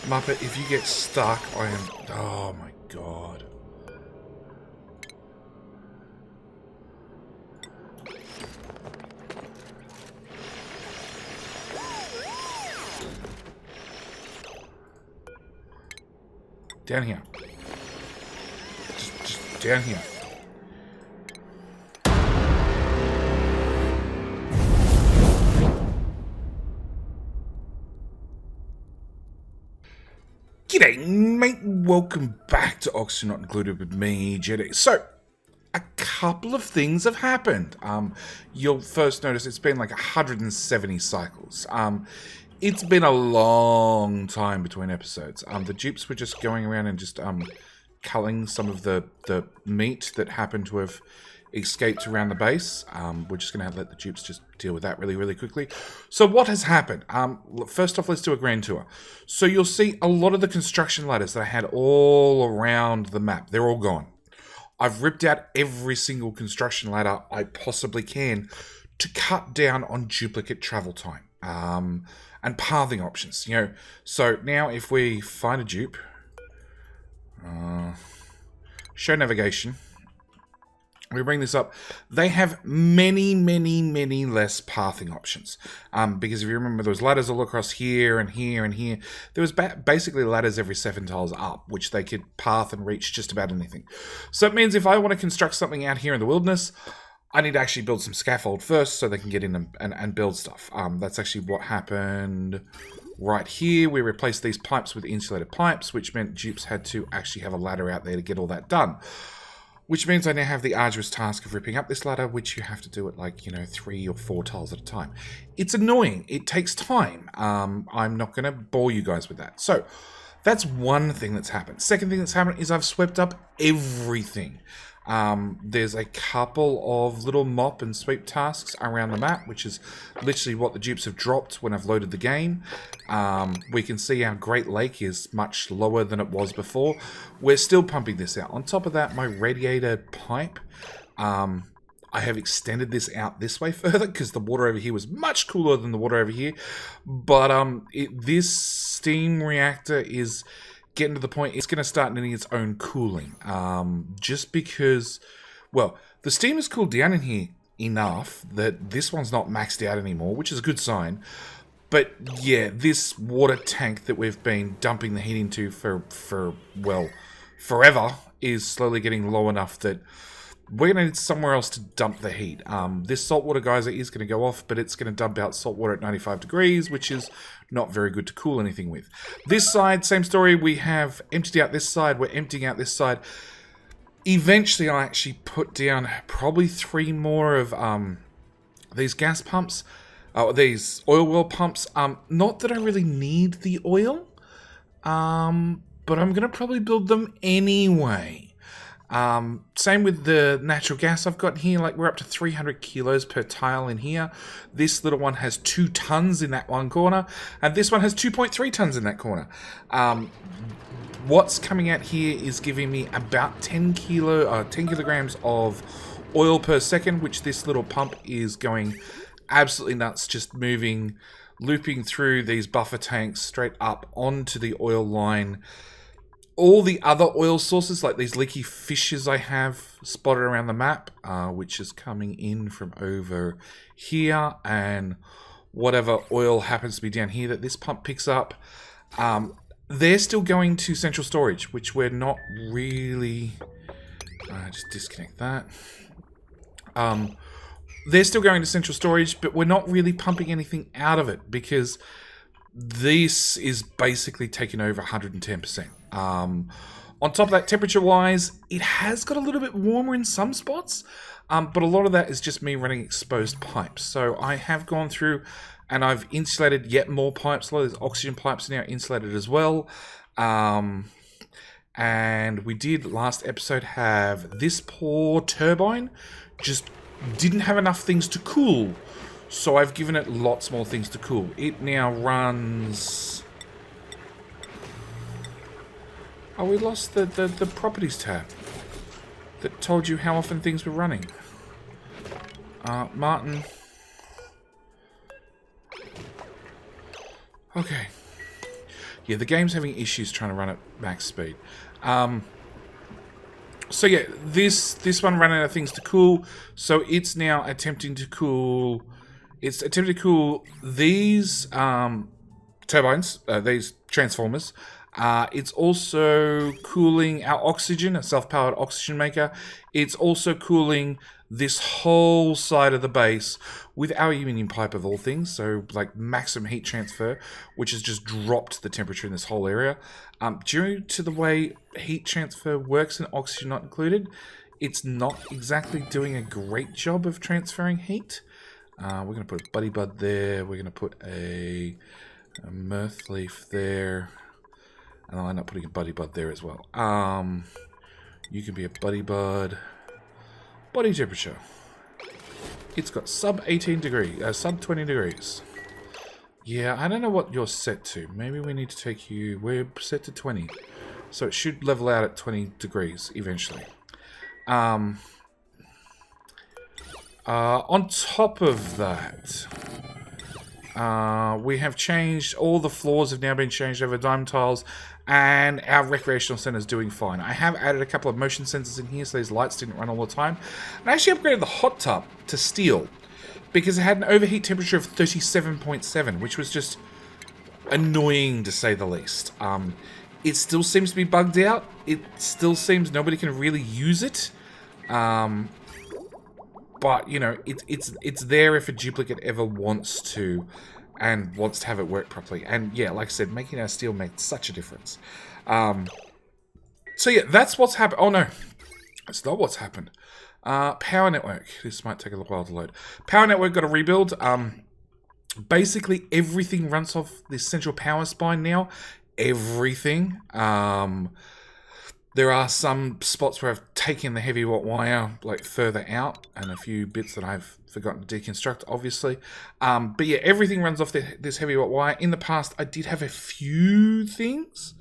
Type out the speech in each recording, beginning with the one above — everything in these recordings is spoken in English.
Muppet, if you get stuck, I am... Oh my god. Down here. Just down here. G'day, mate. Welcome back to Oxygen Not Included with me, Jetty. So, a couple of things have happened. You'll first notice it's been like 170 cycles. It's been a long time between episodes. The dupes were just going around and just culling some of the meat that happened to have escaped around the base. We're just going to let the dupes just deal with that really quickly. So what has happened? First off, let's do a grand tour. So you'll see a lot of the construction ladders that I had all around the map. They're all gone. I've ripped out every single construction ladder I possibly can to cut down on duplicate travel time. And pathing options, you know. So now if we find a dupe, show navigation, we bring this up, they have many less pathing options. Because if you remember, there was ladders all across here and here and here. There was basically ladders every 7 tiles up, which they could path and reach just about anything. So it means if I want to construct something out here in the wilderness, I need to actually build some scaffold first so they can get in and build stuff. That's actually what happened right here. We replaced these pipes with insulated pipes, which meant dupes had to actually have a ladder out there to get all that done. Which means I now have the arduous task of ripping up this ladder, which you have to do at like, 3 or 4 tiles at a time. It's annoying. It takes time. I'm not going to bore you guys with that. So that's one thing that's happened. Second thing that's happened is I've swept up everything. There's a couple of little mop and sweep tasks around the map, which is literally what the dupes have dropped when I've loaded the game. We can see our Great Lake is much lower than it was before. We're still pumping this out. On top of that, my radiator pipe, I have extended this out this way further because the water over here was much cooler than the water over here. But this steam reactor is getting to the point it's going to start needing its own cooling. Just because, well, the steam has cooled down in here enough that this one's not maxed out anymore, which is a good sign. But yeah, this water tank that we've been dumping the heat into for well, forever is slowly getting low enough that we're going to need somewhere else to dump the heat. This saltwater geyser is going to go off, but it's going to dump out saltwater at 95 degrees, which is not very good to cool anything with. This side, same story. We have emptied out this side. We're emptying out this side. Eventually, I'll actually put down probably 3 more of these gas pumps, these oil well pumps. Not that I really need the oil, but I'm going to probably build them anyway. Same with the natural gas I've got here. Like, we're up to 300 kilos per tile in here. This little one has 2 tons in that one corner, and this one has 2.3 tons in that corner. What's coming out here is giving me about 10 kilograms of oil per second, which this little pump is going absolutely nuts, just moving, looping through these buffer tanks straight up onto the oil line. All the other oil sources, like these leaky fishes I have spotted around the map, which is coming in from over here, and whatever oil happens to be down here that this pump picks up, they're still going to central storage, which we're not really... just disconnect that. They're still going to central storage, but we're not really pumping anything out of it, because this is basically taking over 110%. On top of that, temperature-wise, it has got a little bit warmer in some spots, but a lot of that is just me running exposed pipes. So I have gone through and I've insulated yet more pipes. A lot of these oxygen pipes are now insulated as well. And we did last episode have this poor turbine just didn't have enough things to cool. So I've given it lots more things to cool. It now runs... Oh, we lost the properties tab that told you how often things were running. Martin. Okay. Yeah, the game's having issues trying to run at max speed. So yeah, this one ran out of things to cool, so it's now attempting to cool. It's attempting to cool these turbines, these transformers. It's also cooling our oxygen, a self-powered oxygen maker. It's also cooling this whole side of the base with our aluminium pipe of all things, so like maximum heat transfer, which has just dropped the temperature in this whole area. Due to the way heat transfer works and oxygen not included, it's not exactly doing a great job of transferring heat. We're going to put a buddy bud there. We're going to put a mirth leaf there. And I'll end up putting a buddy bud there as well. You can be a buddy bud. Body temperature. It's got sub 18 degrees, sub 20 degrees. Yeah, I don't know what you're set to. Maybe we need to take you... We're set to 20. So it should level out at 20 degrees eventually. On top of that, we have changed... All the floors have now been changed over diamond tiles, and our recreational center is doing fine. I have added a couple of motion sensors in here so these lights didn't run all the time. And I actually upgraded the hot tub to steel because it had an overheat temperature of 37.7, which was just annoying to say the least. It still seems to be bugged out. It still seems nobody can really use it. But, you know, it's there if a duplicate ever wants to and wants to have it work properly. And, yeah, like I said, making our steel makes such a difference. So, yeah, that's what's happened. Oh, no. That's not what's happened. Power network. This might take a little while to load. Power network got a rebuild. Basically, everything runs off this central power spine now. Everything. There are some spots where I've taken the heavy watt wire like further out, and a few bits that I've forgotten to deconstruct, obviously. But yeah, everything runs off this heavy watt wire. In the past, I did have a few things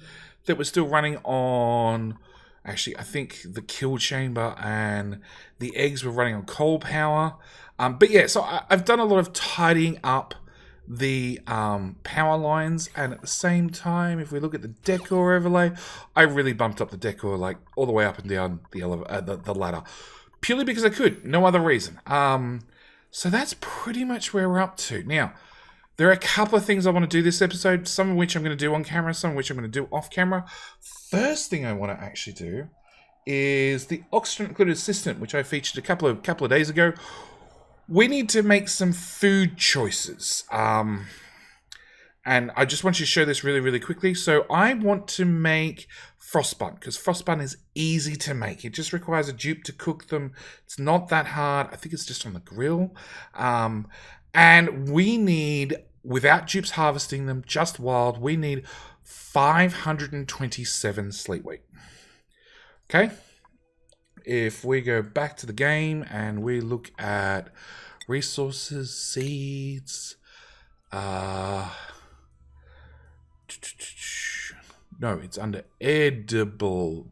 that were still running on... Actually, I think the kill chamber and the eggs were running on coal power. But yeah, so I've done a lot of tidying up the power lines, and at the same time, if we look at the decor overlay, I really bumped up the decor like all the way up and down the ladder, purely because I could, no other reason. So that's pretty much where we're up to. Now, there are a couple of things I want to do this episode, some of which I'm going to do on camera, some of which I'm going to do off camera. First thing I want to actually do is the oxygen included assistant, which I featured a couple of days ago. We need to make some food choices. And I just want you to show this really, really quickly. So I want to make frost bun, because frost bun is easy to make. It just requires a dupe to cook them. It's not that hard. I think it's just on the grill. And we need, without dupes harvesting them, just wild, we need 527 sleet wheat. Okay? If we go back to the game and we look at resources, seeds, no, it's under edible,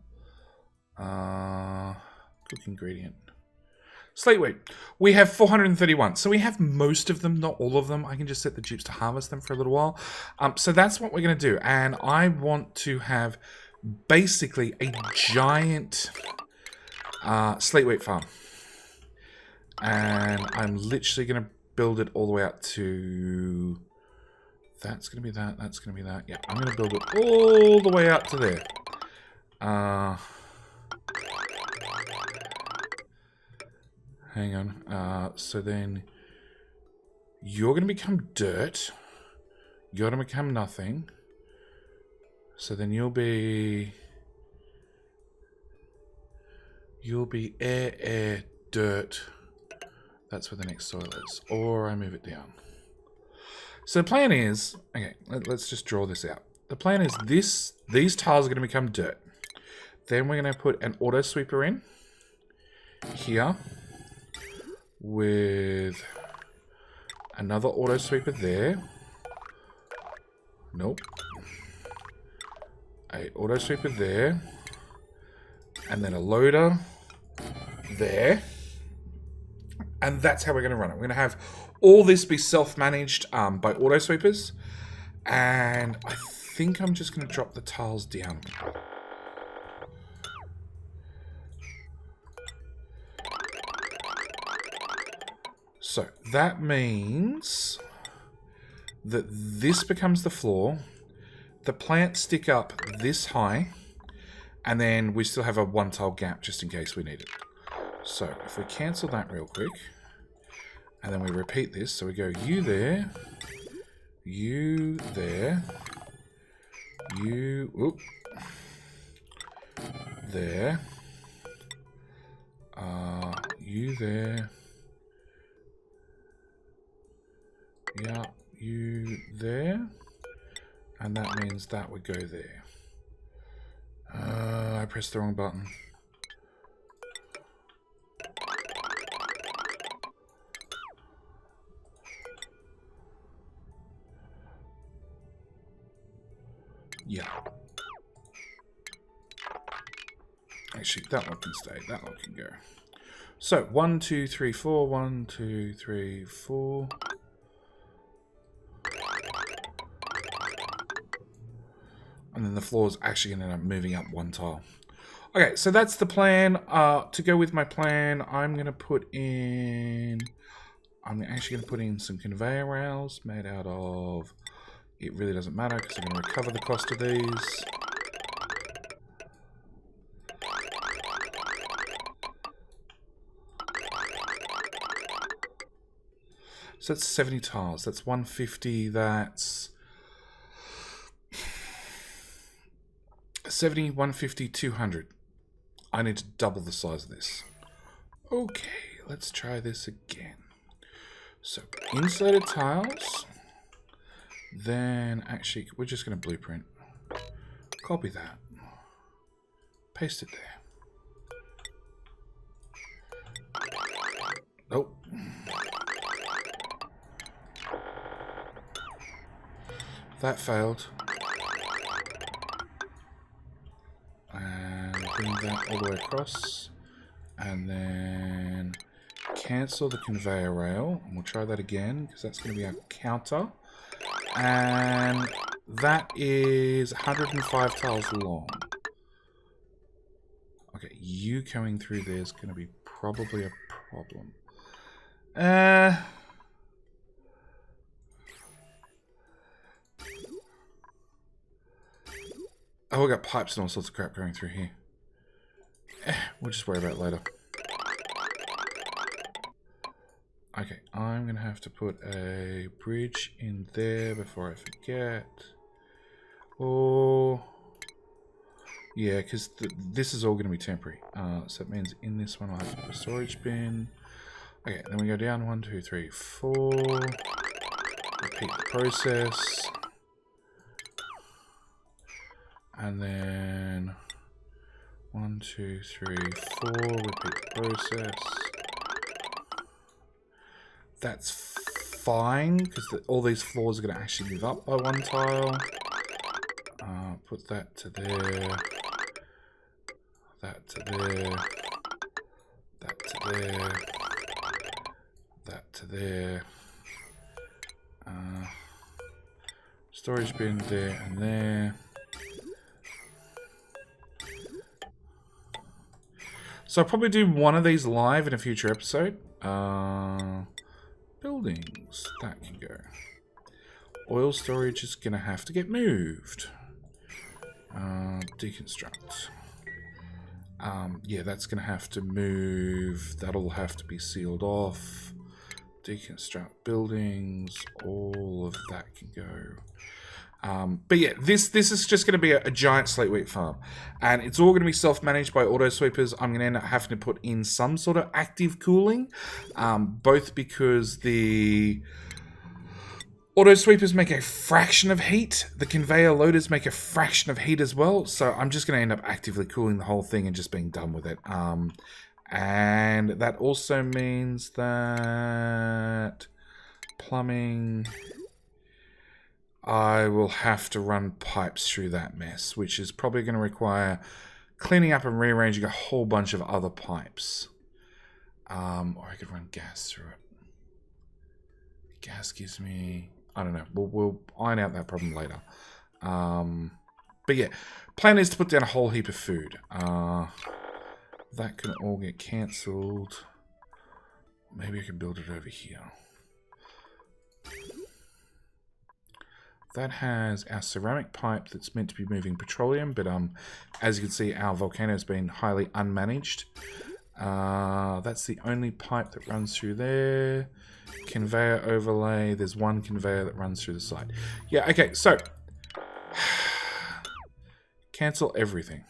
cook ingredient. Sleet wheat. We have 431. So we have most of them, not all of them. I can just set the dupes to harvest them for a little while. So that's what we're going to do. And I want to have basically a giant sleet wheat farm. And I'm literally going to build it all the way out to... That's going to be that. That's going to be that. Yeah, I'm going to build it all the way out to there. Hang on. So then you're going to become dirt. You're going to become nothing. So then you'll be air, dirt. That's where the next soil is. Or I move it down. So the plan is, okay, let's just draw this out. The plan is these tiles are going to become dirt. Then we're going to put an auto sweeper in here with another auto sweeper there. Nope. A auto sweeper there. And then a loader there. And that's how we're going to run it. We're going to have all this be self-managed by auto sweepers. And I think I'm just going to drop the tiles down. So that means that this becomes the floor. The plants stick up this high, and then we still have a 1 tile gap just in case we need it. So if we cancel that real quick, and then we repeat this, so we go you there, you there, you there, you there, yeah, you there, and that means that would go there. I pressed the wrong button. Yeah. Actually, that one can stay. That one can go. So, 1, 2, 3, 4. 1, 2, 3, 4. And then the floor is actually going to end up moving up 1 tile. Okay, so that's the plan. To go with my plan, I'm going to put in... I'm actually going to put in some conveyor rails made out of... It really doesn't matter because I'm going to recover the cost of these. So that's 70 tiles. That's 150. That's 70, 150, 200. I need to double the size of this. Okay, let's try this again. So insulated tiles. Then actually, we're just going to blueprint. Copy that. Paste it there. Nope. That failed. And bring that all the way across. And then cancel the conveyor rail. And we'll try that again because that's going to be our counter. And that is 105 tiles long. Okay, you coming through there is going to be probably a problem. Oh, we got pipes and all sorts of crap going through here. We'll just worry about it later. Okay, I'm going to have to put a bridge in there before I forget. Oh, yeah, because this is all going to be temporary. So that means in this one I'll have to put a storage bin. Okay, then we go down 1, 2, 3, 4. Repeat the process. And then 1, 2, 3, 4. Repeat the process. That's fine, because all these floors are going to actually move up by 1 tile. Put that to there. That to there. That to there. That to there. Storage bin there and there. So I'll probably do one of these live in a future episode. Buildings, that can go. Oil storage is going to have to get moved. Deconstruct. Yeah, that's going to have to move. That'll have to be sealed off. Deconstruct buildings. All of that can go. But yeah, this is just going to be a giant slate wheat farm. And it's all going to be self-managed by auto sweepers. I'm going to end up having to put in some sort of active cooling. Both because the auto sweepers make a fraction of heat. The conveyor loaders make a fraction of heat as well. So I'm just going to end up actively cooling the whole thing and just being done with it. And that also means that plumbing... I will have to run pipes through that mess, which is probably going to require cleaning up and rearranging a whole bunch of other pipes. Or I could run gas through it. Gas gives me... I don't know. We'll iron out that problem later. But yeah, plan is to put down a whole heap of food. That can all get cancelled. Maybe I can build it over here. That has our ceramic pipe that's meant to be moving petroleum, but as you can see, our volcano has been highly unmanaged. That's the only pipe that runs through there. Conveyor overlay. There's one conveyor that runs through the side. Yeah, okay, so cancel everything.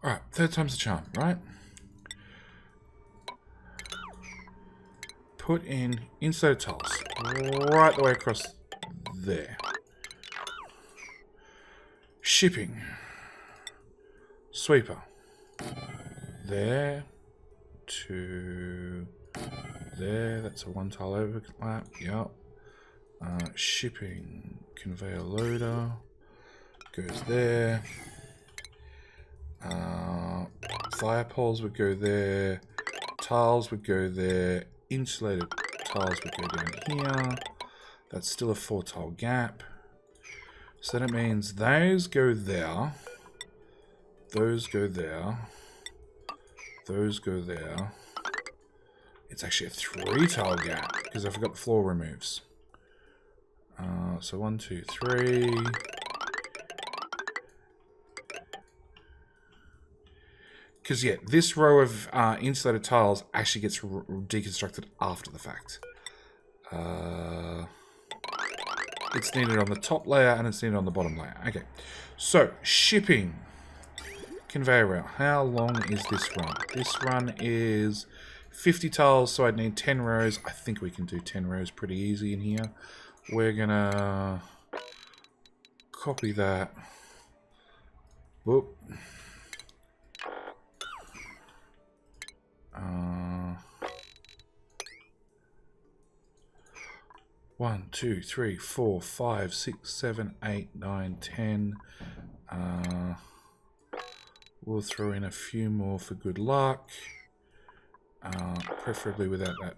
Alright, third time's the charm, right? Put in insulated tiles right the way across there. Shipping. Sweeper. There to there. That's a one tile overlap. Yep. Shipping. Conveyor loader. Goes there. Fire poles would go there. Tiles would go there. Insulated tiles would go down here. That's still a 4 tile gap. So that means those go there. Those go there. Those go there. It's actually a 3 tile gap because I forgot the floor removes. So 1, 2, 3. Because, yeah, this row of insulated tiles actually gets deconstructed after the fact. It's needed on the top layer and it's needed on the bottom layer. Okay, so shipping. Conveyor rail. How long is this run? This run is 50 tiles, so I'd need 10 rows. I think we can do 10 rows pretty easy in here. We're going to copy that. Whoop. 1, 2, 3, 4, 5, 6, 7, 8, 9, 10. We'll throw in a few more for good luck. Preferably without that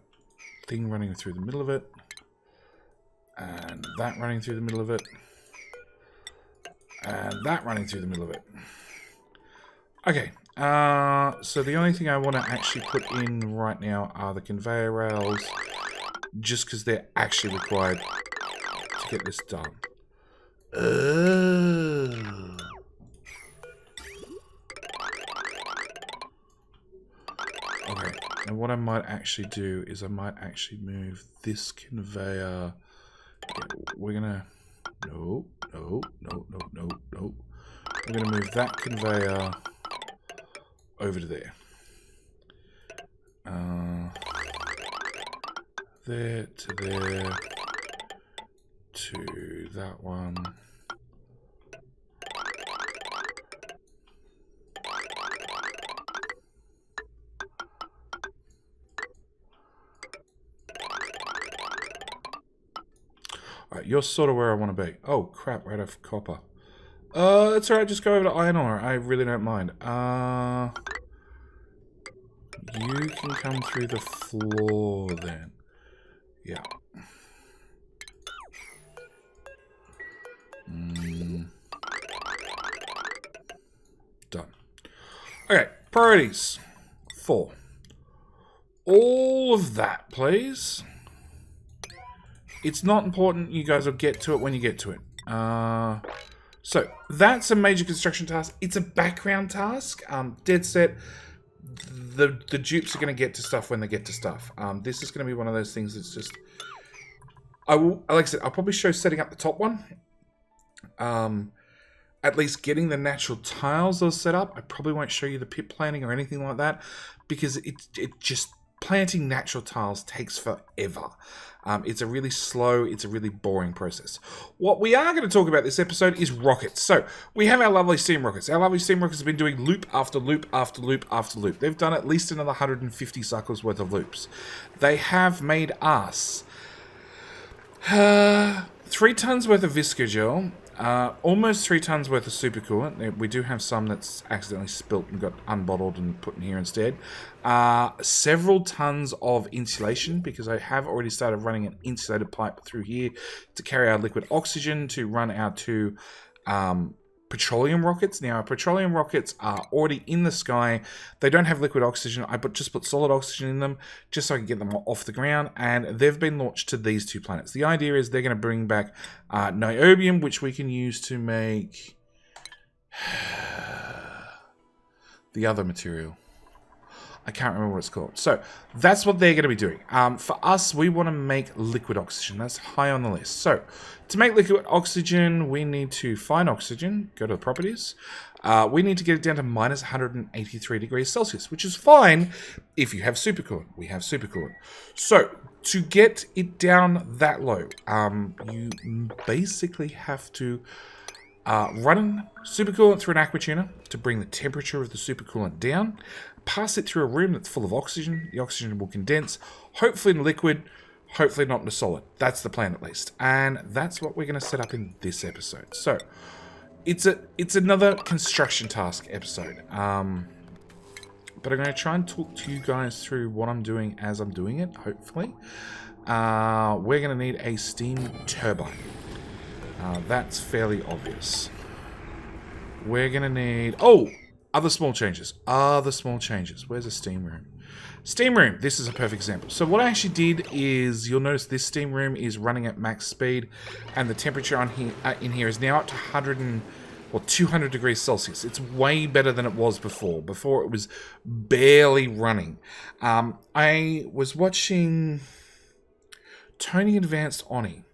thing running through the middle of it. And that running through the middle of it. And that running through the middle of it. Okay. So the only thing I want to actually put in right now are the conveyor rails. Just because they're actually required to get this done. Okay, and what I might actually do is I might actually move this conveyor. Yeah, we're gonna... No. We're gonna move that conveyor over to there. There to there to that one. Alright, you're sort of where I want to be. Oh crap, right off copper. It's alright, just go over to iron ore. I really don't mind. You can come through the floor then. Yeah. Done. Okay, priorities. 4. All of that, please. It's not important. You guys will get to it when you get to it. So, that's a major construction task. It's a background task. Dead set. The dupes are going to get to stuff when they get to stuff. This is going to be one of those things that's just... like I said, I'll probably show setting up the top one. At least getting the natural tiles all set up. I probably won't show you the pit planting or anything like that. Because it just... Planting natural tiles takes forever. It's a really slow, it's a really boring process. What we are going to talk about this episode is rockets. So, we have our lovely steam rockets. Our lovely steam rockets have been doing loop after loop after loop after loop. They've done at least another 150 cycles worth of loops. They have made us 3 tons worth of viscogel, almost 3 tons worth of supercoolant. We do have some that's accidentally spilt and got unbottled and put in here instead. Several tons of insulation, because I have already started running an insulated pipe through here to carry our liquid oxygen to run our 2 petroleum rockets. Now, our petroleum rockets are already in the sky. They don't have liquid oxygen. I just put solid oxygen in them just so I can get them off the ground, and they've been launched to these 2 planets. The idea is they're going to bring back niobium, which we can use to make the other material. I can't remember what it's called. So that's what they're going to be doing. For us, we want to make liquid oxygen. That's high on the list. So to make liquid oxygen, we need to find oxygen, go to the properties. We need to get it down to minus 183 degrees Celsius, which is fine if you have supercoolant. We have supercoolant. So to get it down that low, you basically have to run supercoolant through an aqua tuner to bring the temperature of the supercoolant down. Pass it through a room that's full of oxygen. The oxygen will condense, hopefully in liquid, hopefully not in a solid. That's the plan at least. And that's what we're going to set up in this episode. So it's another construction task episode. But I'm going to try and talk to you guys through what I'm doing as I'm doing it, hopefully. We're going to need a steam turbine. That's fairly obvious. We're going to need... Oh! Other small changes. Where's a steam room? Steam room. This is a perfect example. So what I actually did is, you'll notice this steam room is running at max speed, and the temperature on here in here is now up to 200 degrees Celsius. It's way better than it was before. Before it was barely running. I was watching Tony Advanced Oni,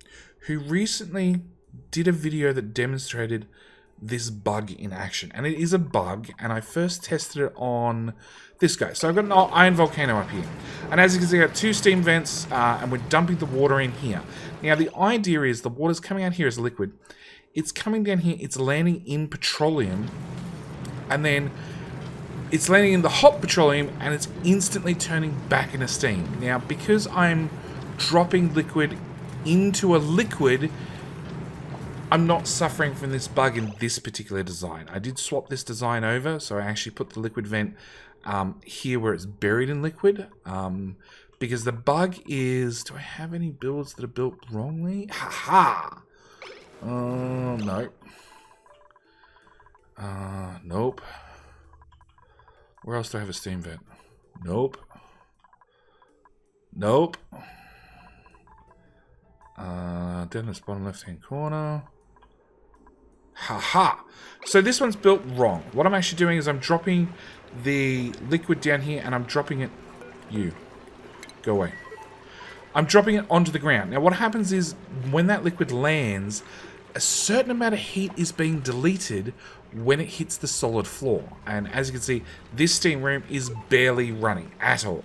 who recently did a video that demonstrated this bug in action, and it is a bug, and I first tested it on this guy. So I've got an iron volcano up here, and as you can see, I've got 2 steam vents, and we're dumping the water in here. Now the idea is the water's coming out here as liquid, it's coming down here, it's landing in petroleum, and then it's landing in the hot petroleum, and it's instantly turning back into steam. Now because I'm dropping liquid into a liquid, I'm not suffering from this bug in this particular design. I did swap this design over, so I actually put the liquid vent here where it's buried in liquid. Because the bug is... Do I have any builds that are built wrongly? Haha! No. Nope. Where else do I have a steam vent? Nope. Nope. Down this bottom left-hand corner. Haha! So this one's built wrong. What I'm actually doing is I'm dropping the liquid down here, and I'm dropping it... You. Go away. I'm dropping it onto the ground. Now what happens is, when that liquid lands, a certain amount of heat is being deleted when it hits the solid floor. And as you can see, this steam room is barely running at all.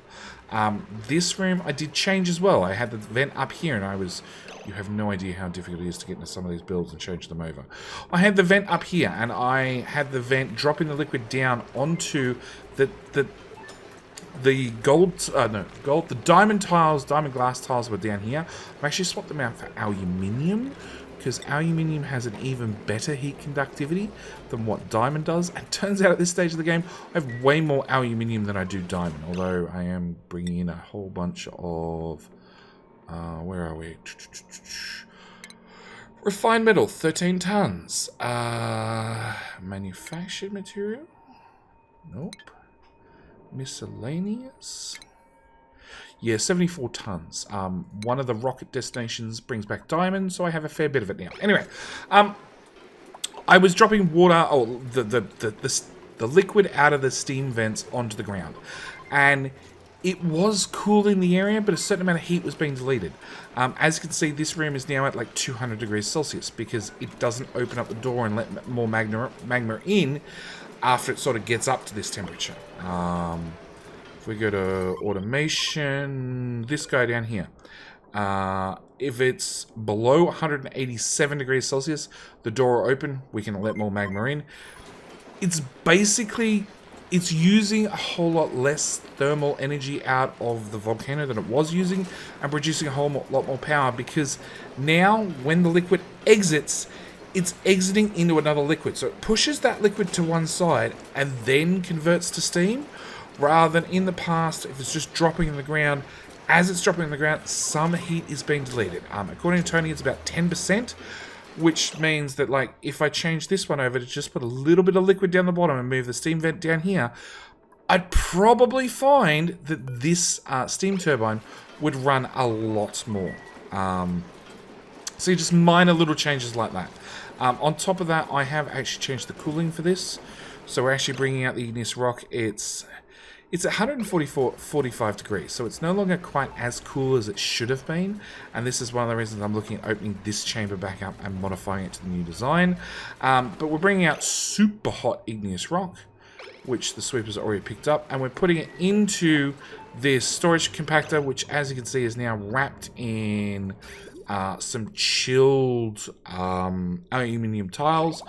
This room I did change as well. I had the vent up here, and I was... You have no idea how difficult it is to get into some of these builds and change them over. I had the vent up here, and I had the vent dropping the liquid down onto the diamond tiles, diamond glass tiles were down here. I've actually swapped them out for aluminium, because aluminium has an even better heat conductivity than what diamond does. And it turns out at this stage of the game, I have way more aluminium than I do diamond, although I am bringing in a whole bunch of... where are we? Refined metal, 13 tons. Manufactured material? Nope. Miscellaneous? Yeah, 74 tons. One of the rocket destinations brings back diamond, so I have a fair bit of it now. Anyway, I was dropping water, the liquid out of the steam vents onto the ground. And it was cooling the area, but a certain amount of heat was being deleted. As you can see, this room is now at like 200 degrees Celsius because it doesn't open up the door and let more magma in after it sort of gets up to this temperature. If we go to automation, this guy down here. If it's below 187 degrees Celsius, the door will open. We can let more magma in. It's basically it's using a whole lot less thermal energy out of the volcano than it was using, and producing a whole lot more power, because now when the liquid exits, it's exiting into another liquid. So it pushes that liquid to one side and then converts to steam, rather than in the past, if it's just dropping in the ground, as it's dropping in the ground, some heat is being deleted. According to Tony, it's about 10%, which means that, like, if I change this one over to just put a little bit of liquid down the bottom and move the steam vent down here, I'd probably find that this steam turbine would run a lot more. So just minor little changes like that. On top of that, I have actually changed the cooling for this. So we're actually bringing out the igneous rock. It's 145 degrees, so it's no longer quite as cool as it should have been, and this is one of the reasons I'm looking at opening this chamber back up and modifying it to the new design. But we're bringing out super hot igneous rock, which the sweeper's already picked up, and we're putting it into this storage compactor, which, as you can see, is now wrapped in some chilled aluminium tiles,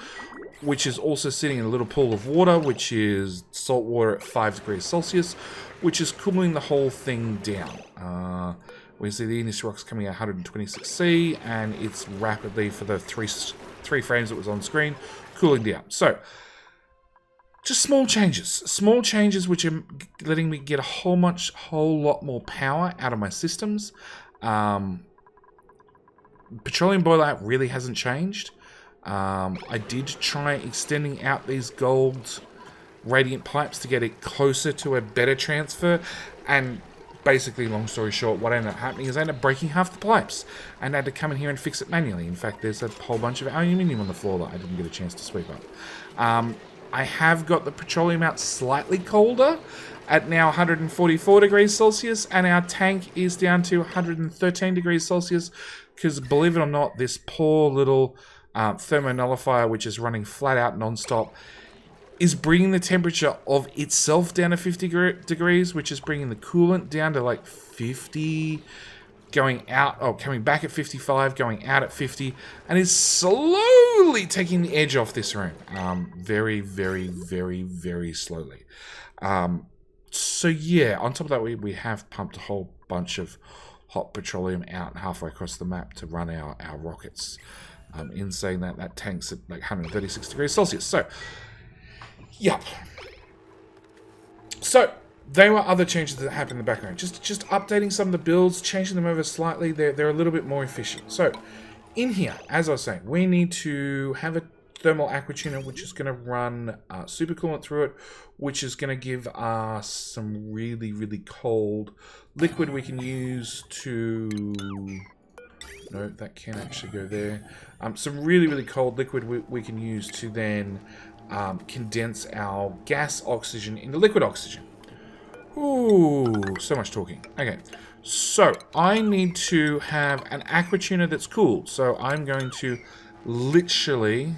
which is also sitting in a little pool of water, which is salt water at 5 degrees Celsius, which is cooling the whole thing down. We see the igneous rock's coming at 126C, and it's rapidly, for the three frames that was on screen, cooling down. So, just small changes which are letting me get a whole lot more power out of my systems. Petroleum boiler really hasn't changed. I did try extending out these gold radiant pipes to get it closer to a better transfer, and basically, long story short, what ended up happening is I ended up breaking half the pipes and had to come in here and fix it manually. In fact, there's a whole bunch of aluminium on the floor that I didn't get a chance to sweep up. I have got the petroleum out slightly colder at now 144 degrees Celsius, and our tank is down to 113 degrees Celsius, because believe it or not, this poor little thermonullifier, which is running flat out non-stop, is bringing the temperature of itself down to 50 degrees, which is bringing the coolant down to like 50, coming back at 55, going out at 50, and is slowly taking the edge off this room. Very, very, very, very slowly. So yeah, on top of that, we have pumped a whole bunch of hot petroleum out halfway across the map to run our rockets. In saying that, that tank's at like 136 degrees Celsius. So, yep. So, there were other changes that happened in the background. Just updating some of the builds, changing them over slightly. They're a little bit more efficient. So, in here, as I was saying, we need to have a thermal aqua tuner, which is going to run supercoolant through it, which is going to give us some really, really cold liquid we can use to... No, that can actually go there. Some really, really cold liquid we can use to then condense our gas oxygen into liquid oxygen. Ooh, so much talking. Okay, so I need to have an aqua tuner that's cooled. So I'm going to literally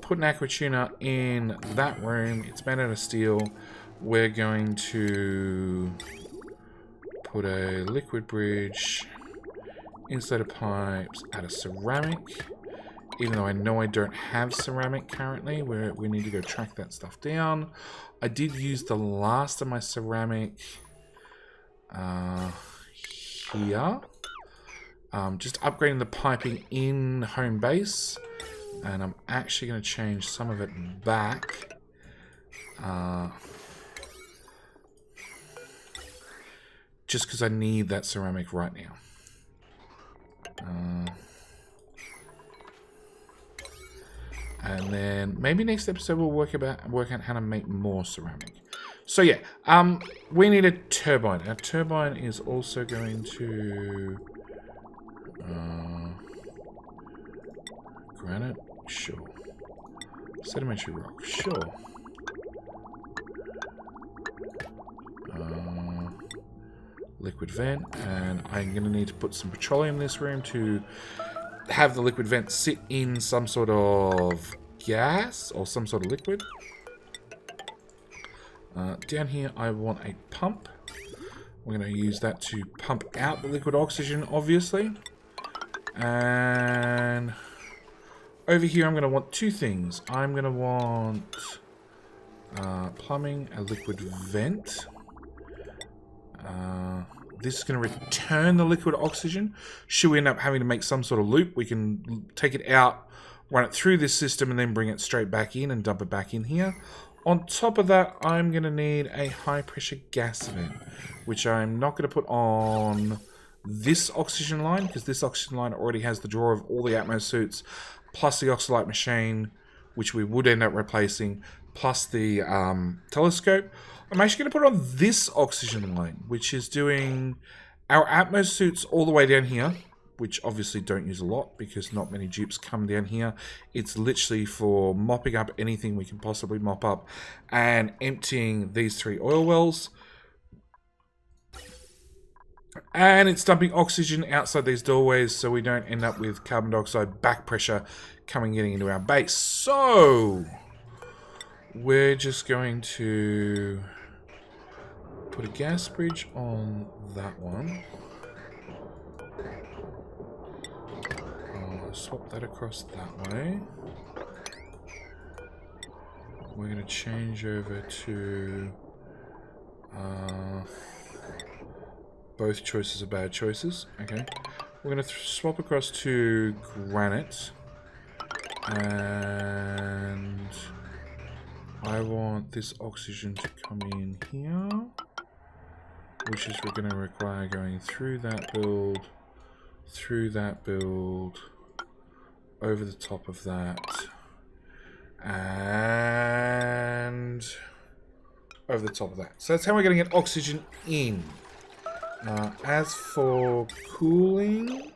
put an aqua tuner in that room. It's made out of steel. We're going to put a liquid bridge inside of pipes out of ceramic, even though I know I don't have ceramic currently. We need to go track that stuff down. I did use the last of my ceramic here. Just upgrading the piping in home base, and I'm actually going to change some of it back. Just because I need that ceramic right now. And then maybe next episode we'll work out how to make more ceramic. So yeah, we need a turbine. Our turbine is also going to granite, sure. Sedimentary rock, sure. Liquid vent, and I'm going to need to put some petroleum in this room to have the liquid vent sit in some sort of gas or some sort of liquid. Down here I want a pump. We're going to use that to pump out the liquid oxygen, obviously. And over here I'm going to want two things. I'm going to want Plumbing, a liquid vent. This is going to return the liquid oxygen. Should we end up having to make some sort of loop, we can take it out, run it through this system, and then bring it straight back in and dump it back in here. On top of that, I'm going to need a high-pressure gas vent, which I'm not going to put on this oxygen line, because this oxygen line already has the drawer of all the Atmos suits, plus the Oxalite machine, which we would end up replacing, plus the telescope. I'm actually going to put on this oxygen line, which is doing our Atmos suits all the way down here, which obviously don't use a lot because not many dupes come down here. It's literally for mopping up anything we can possibly mop up and emptying these 3 oil wells. And it's dumping oxygen outside these doorways so we don't end up with carbon dioxide back pressure getting into our base. So we're just going to put a gas bridge on that one. Swap that across that way. We're going to change over to both choices are bad choices. Okay. We're going to swap across to granite. And I want this oxygen to come in here, which is we're going to require going through that build, over the top of that, and over the top of that. So that's how we're going to get oxygen in. As for cooling,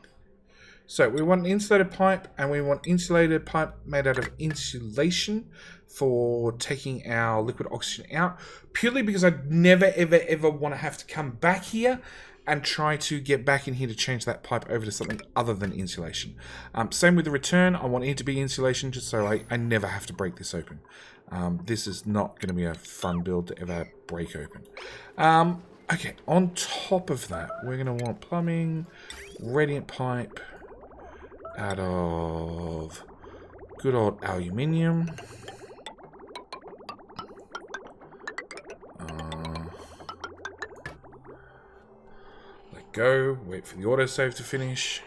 so we want an insulated pipe, and we want insulated pipe made out of insulation for taking our liquid oxygen out, purely because I'd never, ever, ever want to have to come back here and try to get back in here to change that pipe over to something other than insulation. Same with the return. I want it to be insulation just so I never have to break this open. This is not going to be a fun build to ever break open. Okay, on top of that, we're going to want plumbing, radiant pipe out of good old aluminium. Go, wait for the autosave to finish.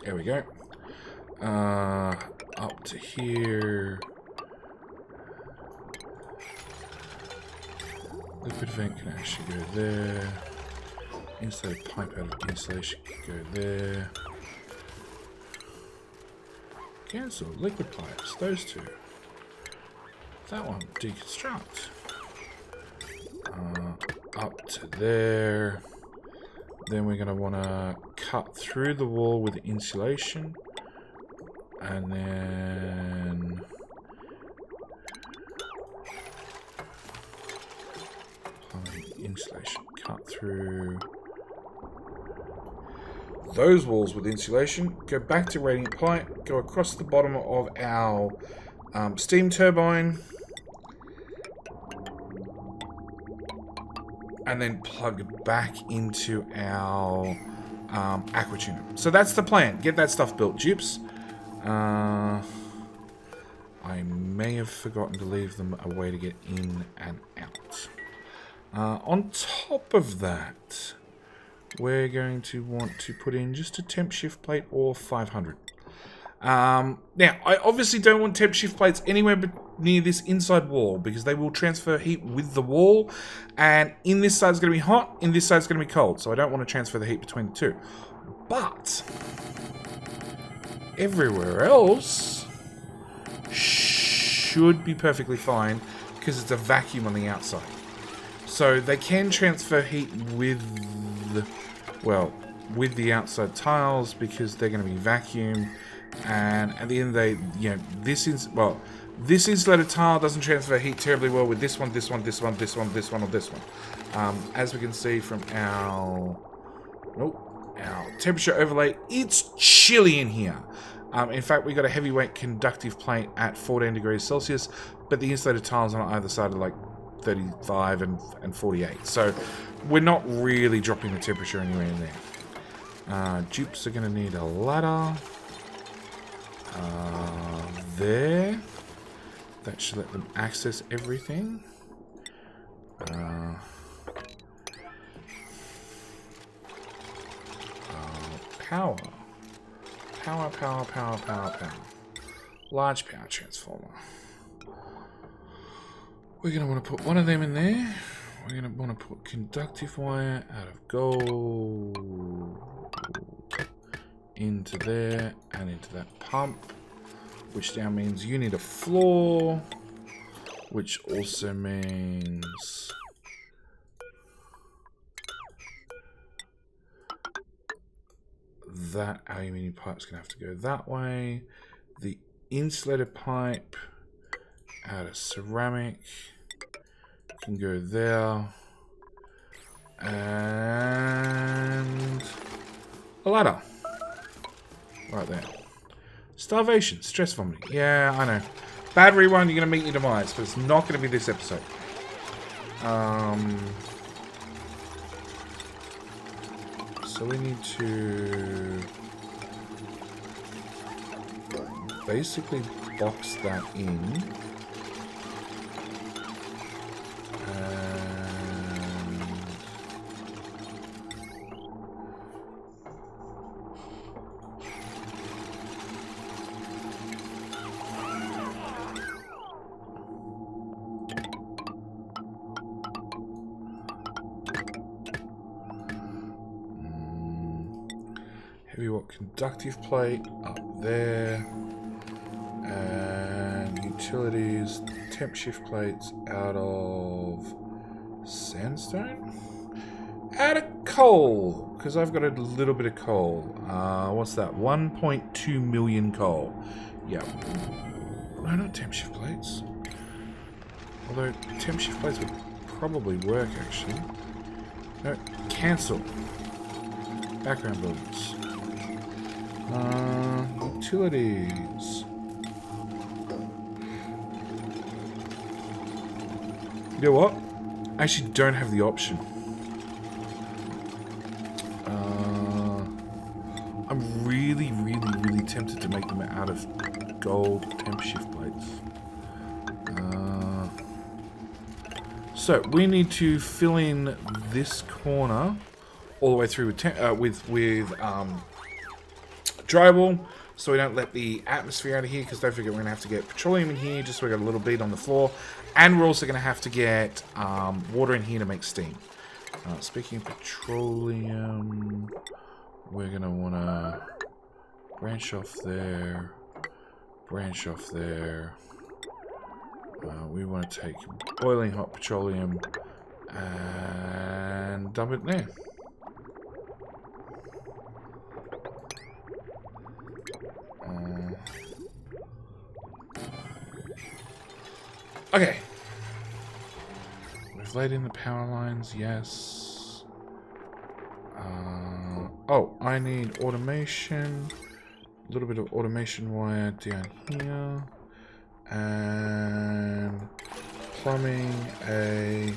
There we go. Up to here. Liquid vent can actually go there. Insulated pipe out of insulation can go there. Cancel liquid pipes, those two. That one, deconstruct. Up to there. Then we're going to want to cut through the wall with insulation. And then insulation. Cut through those walls with insulation. Go back to radiant pipe. Go across the bottom of our steam turbine. And then plug back into our aqua tuner. So that's the plan. Get that stuff built, dupes. I may have forgotten to leave them a way to get in and out. On top of that, we're going to want to put in just a temp shift plate or 500. Now, I obviously don't want temp shift plates anywhere but near this inside wall because they will transfer heat with the wall, and in this side is going to be hot, in this side is going to be cold, so I don't want to transfer the heat between the two. But everywhere else should be perfectly fine because it's a vacuum on the outside. So they can transfer heat with the outside tiles because they're going to be vacuumed. And at the end of the day, this insulated tile doesn't transfer heat terribly well with this one, or this one. As we can see from our temperature overlay, it's chilly in here. In fact, we got a heavyweight conductive plate at 14 degrees Celsius, but the insulated tiles on either side are like 35 and 48. So we're not really dropping the temperature anywhere in there. Dupes are going to need a ladder. There. That should let them access everything. Power. Power. Large power transformer. We're going to want to put one of them in there. We're going to want to put conductive wire out of gold into there and into that pump, which now means you need a floor, which also means that aluminium pipe's going to have to go that way. The insulated pipe out of ceramic can go there. And a ladder. Right there. Starvation, stress vomiting. Yeah, I know. Bad rerun, you're going to meet your demise, but it's not going to be this episode. So we need to basically box that in. Heavy watt conductive plate up there, and utilities temp shift plates out of sandstone, out of coal, because I've got a little bit of coal. What's that? 1.2 million coal. Yeah. No, not temp shift plates. Although temp shift plates would probably work actually. No, cancel. Background buildings. Utilities. You know what? I actually don't have the option. I'm really tempted to make them out of gold temp shift plates. So we need to fill in this corner all the way through with drywall, so we don't let the atmosphere out of here, because don't forget we're going to have to get petroleum in here just so we got a little bead on the floor, and we're also going to have to get water in here to make steam. Speaking of petroleum, we're going to want to branch off there, we want to take boiling hot petroleum and dump it in there. Okay. We've laid in the power lines, yes. Oh, I need automation. A little bit of automation wire down here. And plumbing, a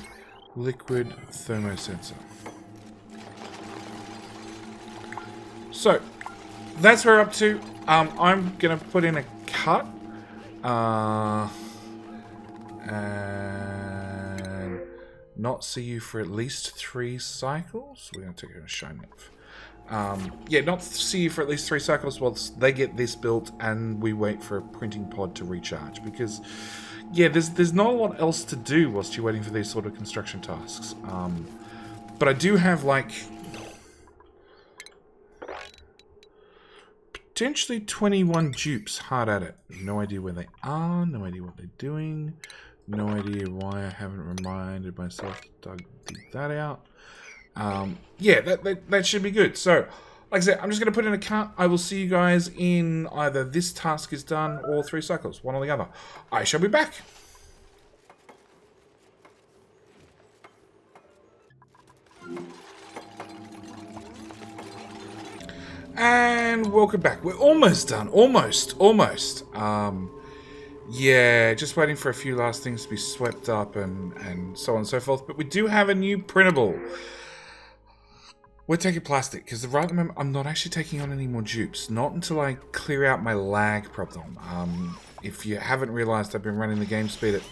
liquid thermosensor. So, that's where we're up to. I'm going to put in a cut. And not see you for at least 3 cycles. We're going to take a shine knife. Yeah, not see you for at least 3 cycles whilst they get this built and we wait for a printing pod to recharge. Because, yeah, there's not a lot else to do whilst you're waiting for these sort of construction tasks. But I do have, like, potentially 21 dupes hard at it. No idea where they are, no idea what they're doing. No idea why I haven't reminded myself to dig that out. Yeah, that should be good. So, like I said, I'm just going to put in a cut. I will see you guys in either this task is done or 3 cycles, one or the other. I shall be back. And welcome back. We're almost done. Almost. Yeah, just waiting for a few last things to be swept up and so on and so forth. But we do have a new printable. We're taking plastic, because right at the moment I'm not actually taking on any more dupes. Not until I clear out my lag problem. If you haven't realized, I've been running the game speed at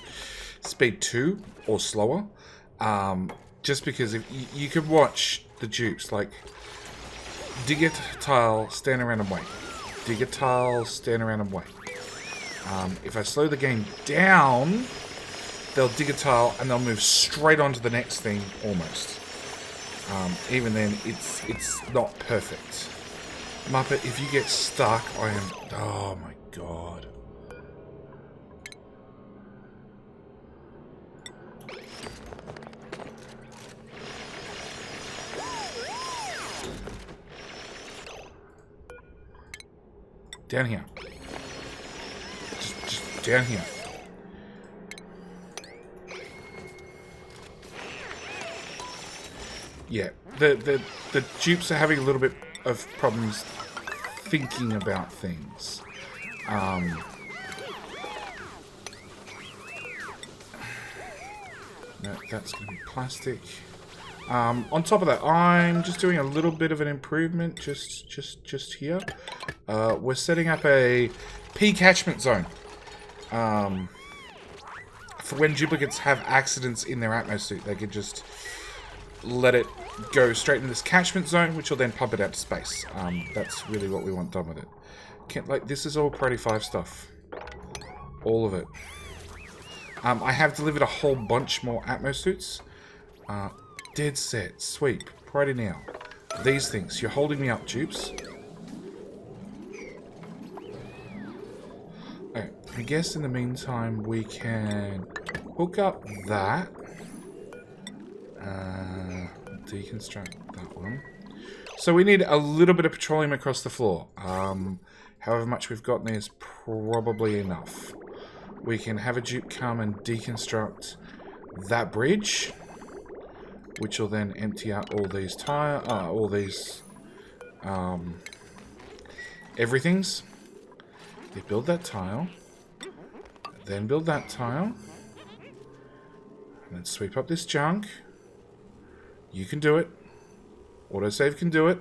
speed 2 or slower. Just because if you could watch the dupes, like, dig a tile, stand around and wait. Dig a tile, stand around and wait. If I slow the game down, they'll dig a tile and they'll move straight on to the next thing, almost. Even then, it's not perfect. Muppet, if you get stuck, I am... Oh my god. Down here. Just down here. Yeah, the dupes are having a little bit of problems thinking about things. No, that's going to be plastic. On top of that, I'm just doing a little bit of an improvement just here. We're setting up a P catchment zone. For when duplicates have accidents in their atmosuit, they can just let it go straight into this catchment zone, which will then pump it out to space. That's really what we want done with it. Like, this is all Priority 5 stuff. All of it. I have delivered a whole bunch more atmosuits. Dead set. Sweep. Priority now. These things. You're holding me up, dupes. Okay, I guess in the meantime we can hook up that. Deconstruct that one. So we need a little bit of petroleum across the floor. However much we've got there is probably enough. We can have a dupe come and deconstruct that bridge, which will then empty out all these everything's. They build that tile, then build that tile, and then sweep up this junk. You can do it. Autosave can do it.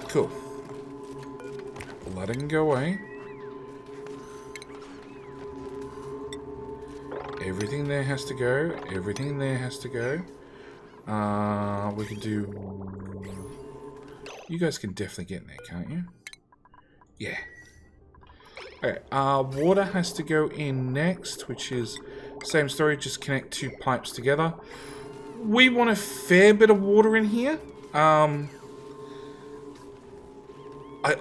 Cool. Let it go away. Everything there has to go. Everything there has to go. We can do... You guys can definitely get in there, can't you? Yeah. Okay, water has to go in next, which is same story, just connect two pipes together. We want a fair bit of water in here. I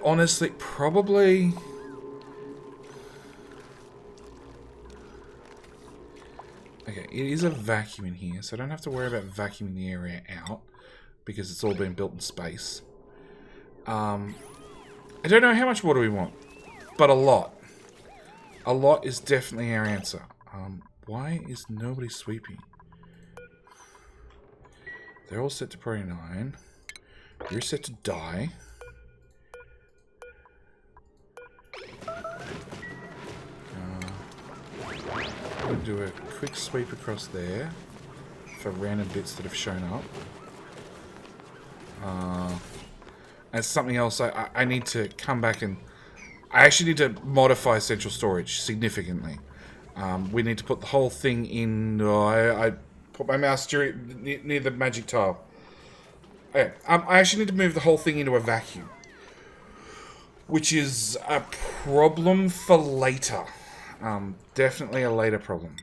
honestly probably... Okay, it is a vacuum in here, so I don't have to worry about vacuuming the area out, because it's all been built in space. I don't know how much water we want, but a lot. A lot is definitely our answer. Why is nobody sweeping? They're all set to priority 9. You're set to die. I'm going to do a quick sweep across there for random bits that have shown up. And something else I need to come back and... I actually need to modify central storage significantly. We need to put the whole thing in... I put my mouse near the magic tile. Okay, I actually need to move the whole thing into a vacuum. Which is a problem for later. Definitely a later problem.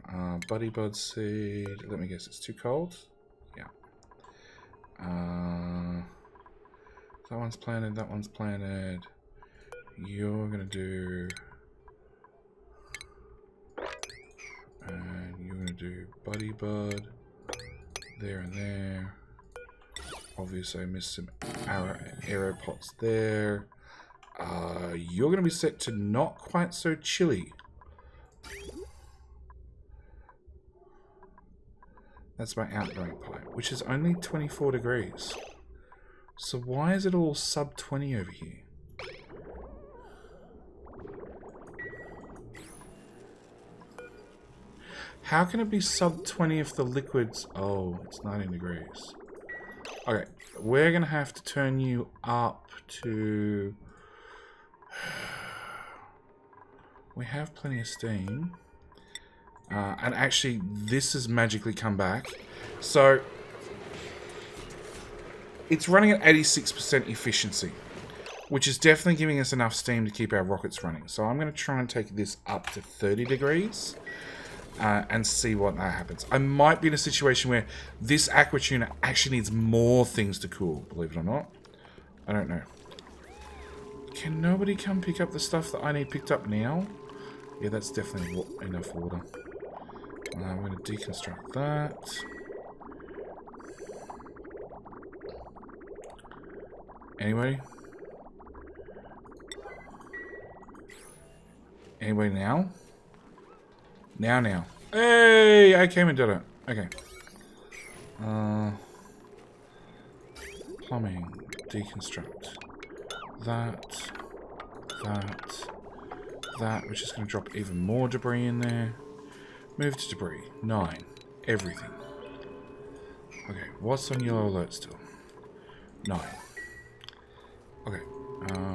Buddy Bud Seed... Let me guess, it's too cold? Yeah. That one's planted, that one's planted. You're gonna do... And you're gonna do Buddy Bud. There and there. Obviously I missed some arrow pots there. You're gonna be set to not quite so chilly. That's my outgoing pipe, which is only 24 degrees. So why is it all sub 20 over here? How can it be sub 20 if the liquid's... Oh, it's 19 degrees. Okay, we're going to have to turn you up to... We have plenty of steam. And actually, this has magically come back. So, it's running at 86% efficiency, which is definitely giving us enough steam to keep our rockets running. So I'm going to try and take this up to 30 degrees and see what that happens. I might be in a situation where this aqua tuna actually needs more things to cool, believe it or not. I don't know. Can nobody come pick up the stuff that I need picked up now? Yeah, that's definitely enough water. I'm going to deconstruct that. Anyway. Anyway now? Now. Hey! I came and did it. Okay. Plumbing. Deconstruct. That, which is going to drop even more debris in there. Move to debris. 9. Everything. Okay, what's on yellow alert still? 9. Okay,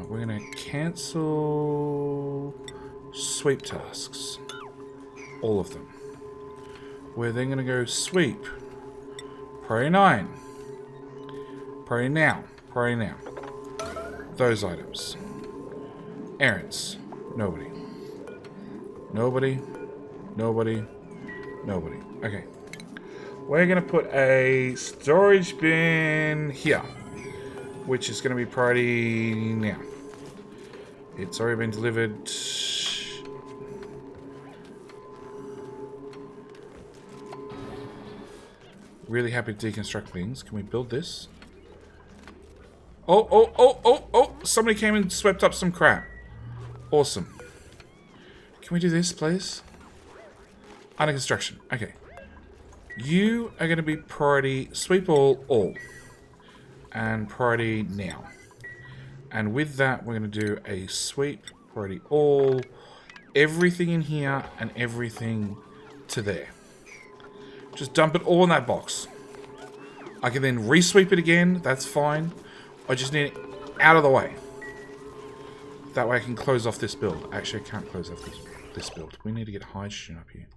we're going to cancel sweep tasks. All of them. We're then going to go sweep. Priority 9. Priority now. Priority now. Those items. Errands. Nobody. Nobody. Okay. We're going to put a storage bin here, which is going to be priority now. It's already been delivered. Really happy to deconstruct things. Can we build this? Oh! Somebody came and swept up some crap. Awesome. Can we do this, please? Under construction. Okay. You are going to be priority sweep all. And priority now. And with that, we're going to do a sweep, priority all, everything in here, and everything to there. Just dump it all in that box. I can then re-sweep it again. That's fine. I just need it out of the way. That way I can close off this build. Actually, I can't close off this build. We need to get hydrogen up here.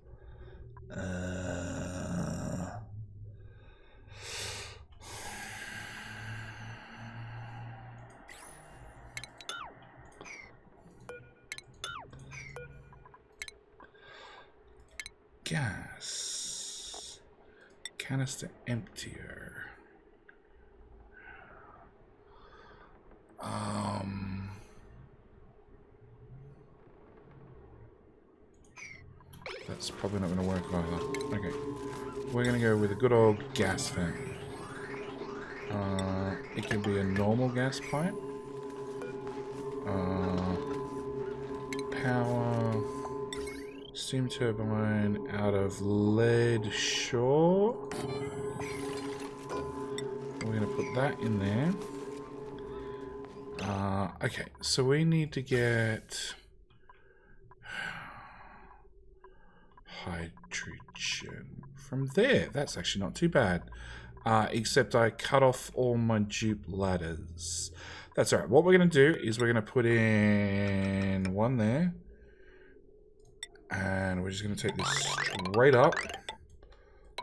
Gas. Canister emptier. That's probably not going to work either. Okay. We're going to go with a good old gas fan. It can be a normal gas pipe. Power. Steam turbine out of lead, sure. We're going to put that in there. Okay, so we need to get hydrogen from there. That's actually not too bad. Except I cut off all my dupe ladders. That's alright. What we're going to do is we're going to put in one there. And we're just going to take this straight up.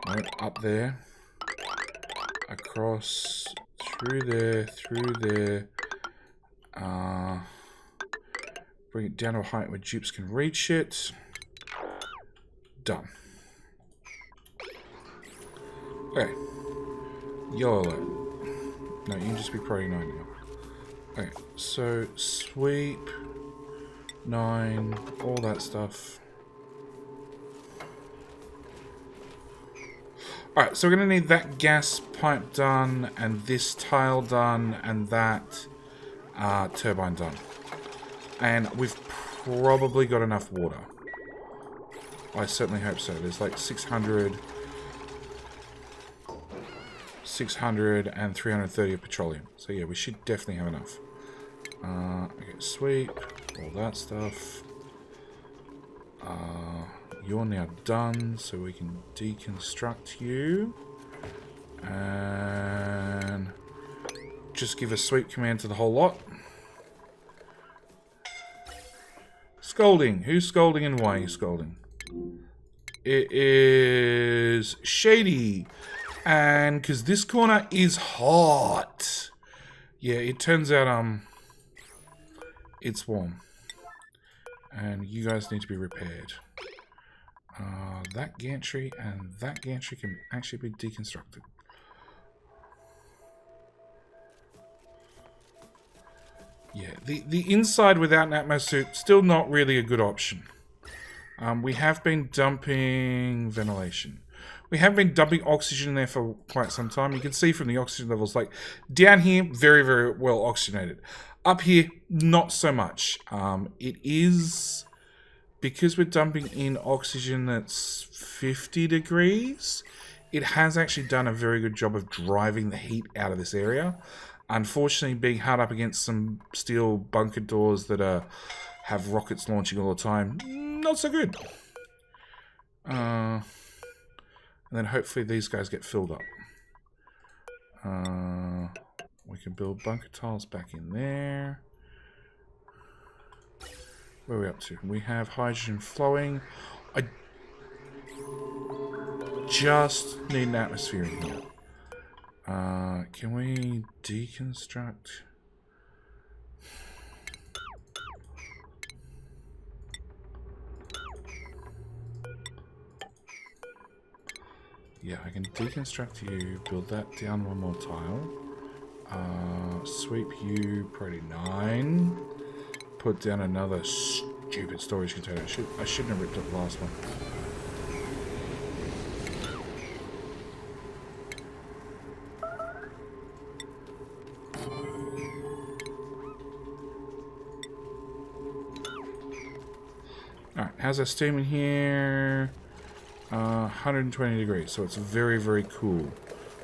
Right, up there. Across. Through there. Bring it down to a height where dupes can reach it. Done. Okay. Yellow alert. No, you can just be priority 9 now. Okay, so sweep 9, all that stuff. Alright, so we're going to need that gas pipe done, and this tile done, and that turbine done. And we've probably got enough water. I certainly hope so. There's like 600 and 330 of petroleum. So yeah, we should definitely have enough. Okay, sweep, all that stuff. You're now done, so we can deconstruct you. And just give a sweep command to the whole lot. Scolding. Who's scolding and why are you scolding? It is Shady. And because this corner is hot. Yeah, it turns out it's warm. And you guys need to be repaired. That gantry and that gantry can actually be deconstructed. Yeah, the inside without an atmo suit, still not really a good option. We have been dumping ventilation. We have been dumping oxygen in there for quite some time. You can see from the oxygen levels, like down here, very, very well oxygenated. Up here, not so much. It is, because we're dumping in oxygen that's 50 degrees, it has actually done a very good job of driving the heat out of this area. Unfortunately, being hard up against some steel bunker doors that have rockets launching all the time, not so good. And then hopefully these guys get filled up. We can build bunker tiles back in there. Where are we up to? We have hydrogen flowing. I just need an atmosphere in here. Can we deconstruct? Yeah, I can deconstruct you, build that down one more tile. Sweep you, priority 9. Put down another stupid storage container. I shouldn't have ripped up the last one. Alright, how's our steam in here? 120 degrees, so it's very, very cool,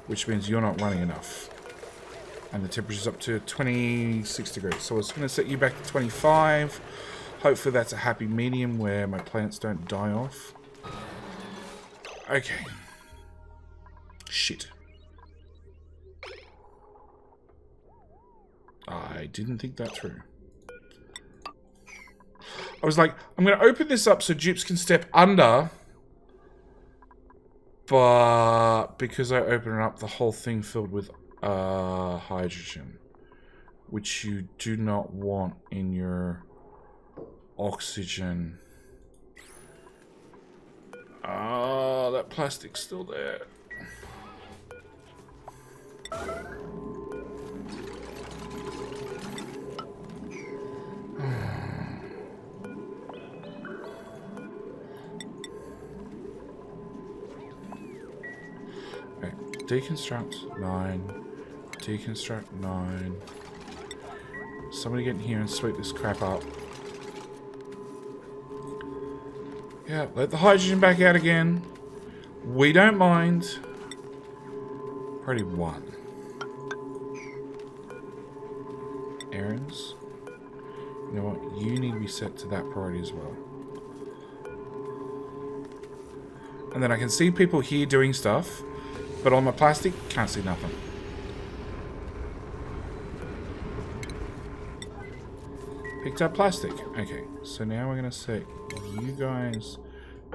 which means you're not running enough. And the temperature's up to 26 degrees, so it's going to set you back to 25. Hopefully that's a happy medium where my plants don't die off. Okay. Shit. I didn't think that through. I was like, I'm going to open this up so dupes can step under. But because I open it up, the whole thing filled with hydrogen. Which you do not want in your oxygen. Oh, that plastic's still there. Okay, deconstruct 9. Deconstruct 9. Somebody get in here and sweep this crap up. Yeah, let the hydrogen back out again. We don't mind. Priority 1. Errands. You know what? You need to be set to that priority as well. And then I can see people here doing stuff, but on my plastic, can't see nothing. Picked up plastic. Okay, so now we're going to set you guys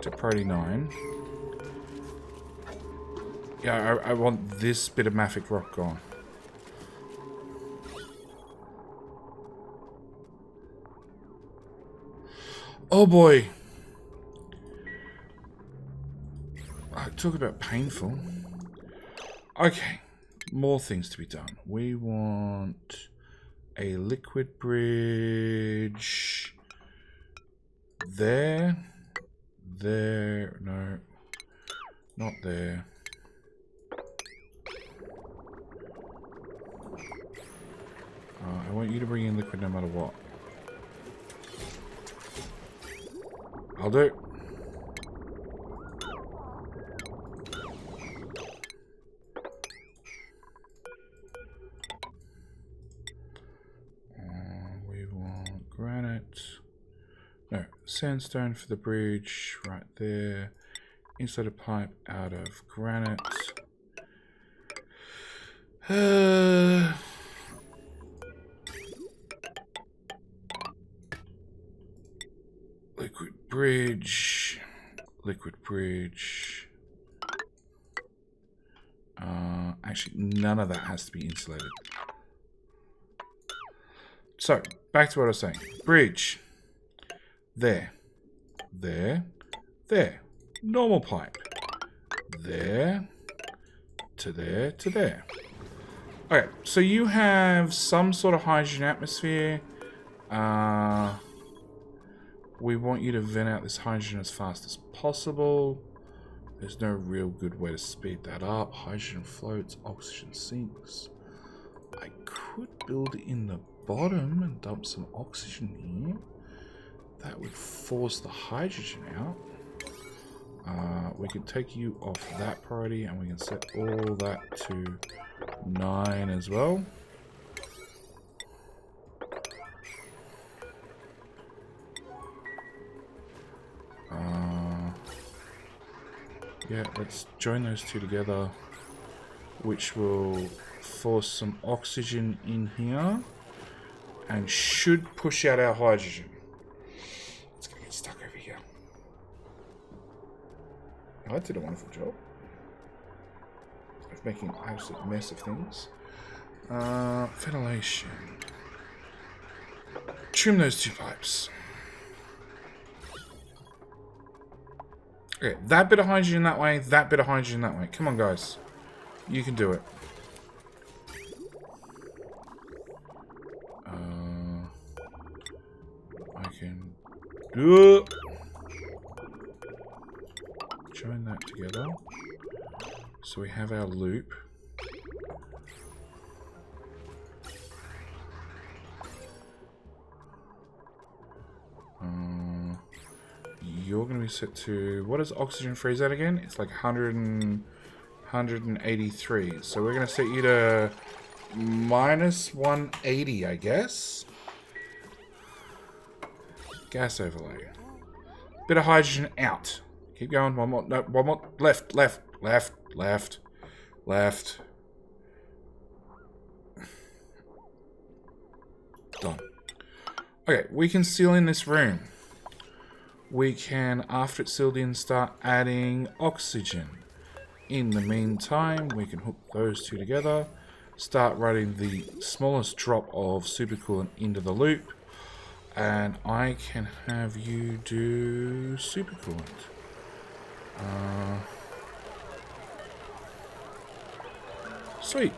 to priority 9. Yeah, I want this bit of mafic rock gone. Oh boy. Talk about painful. Okay, more things to be done. We want a liquid bridge there, no, not there. I want you to bring in liquid no matter what. I'll do. sandstone for the bridge right there. Insulator pipe out of granite. Liquid bridge. Liquid bridge. Actually, none of that has to be insulated. So, back to what I was saying. Bridge. There. There. There. Normal pipe. There. To there. To there. Okay, so you have some sort of hydrogen atmosphere. We want you to vent out this hydrogen as fast as possible. There's no real good way to speed that up. Hydrogen floats, oxygen sinks. I could build in the bottom and dump some oxygen here. That would force the hydrogen out. We can take you off that priority and we can set all that to 9 as well. Yeah, let's join those two together, which will force some oxygen in here and should push out our hydrogen. It's going to get stuck over here. I did a wonderful job of making an absolute mess of things. Ventilation. Trim those two pipes. Okay, that bit of hydrogen that way, that bit of hydrogen that way. Come on, guys. You can do it. I can do it. Join that together. So we have our loop. You're going to be set to... What does oxygen freeze at again? It's like 183. So we're going to set you to minus 180, I guess. Gas overlay. Bit of hydrogen out. Keep going. One more. No, one more. Left, left, left, left, left. Done. Okay, we can seal in this room. We can, after it's sealed in, start adding oxygen. In the meantime, we can hook those two together. Start running the smallest drop of supercoolant into the loop. And I can have you do supercoolant. Sweep.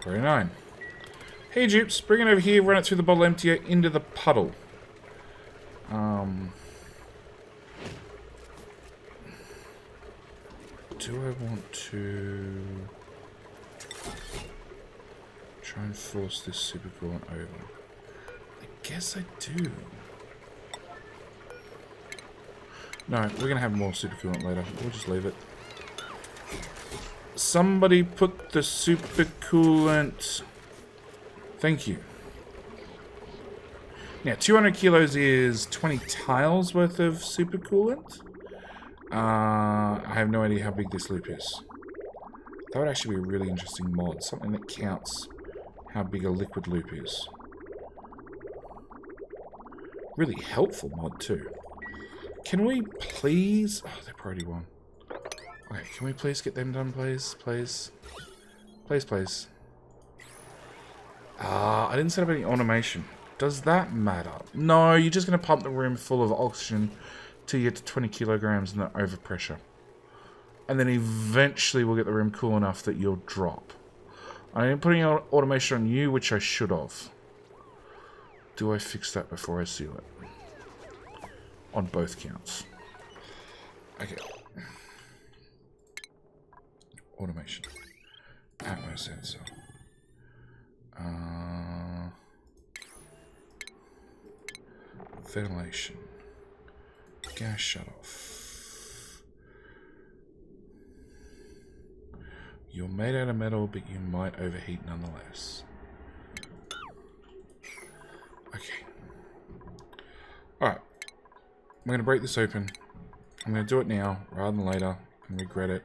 39. Hey dupes, bring it over here, run it through the bottle emptier into the puddle. Do I want to try and force this supercoolant over? I guess I do. No, we're going to have more supercoolant later. We'll just leave it. Somebody put the supercoolant... Thank you. Now, 200 kilos is 20 tiles worth of supercoolant. I have no idea how big this loop is. That would actually be a really interesting mod. Something that counts how big a liquid loop is. Really helpful mod, too. Can we please... Oh, they're priority 1. Okay, can we please get them done, please? Please. Please, please. I didn't set up any automation. Does that matter? No, you're just going to pump the room full of oxygen till you get to 20 kilograms and the overpressure. And then eventually we'll get the room cool enough that you'll drop. I didn't put any automation on you, which I should have. Do I fix that before I seal it? On both counts. Okay. Automation. Atmo sensor. Ventilation. Gas shutoff. You're made out of metal, but you might overheat nonetheless. Okay. Alright. we're going to break this open. I'm going to do it now rather than later and regret it.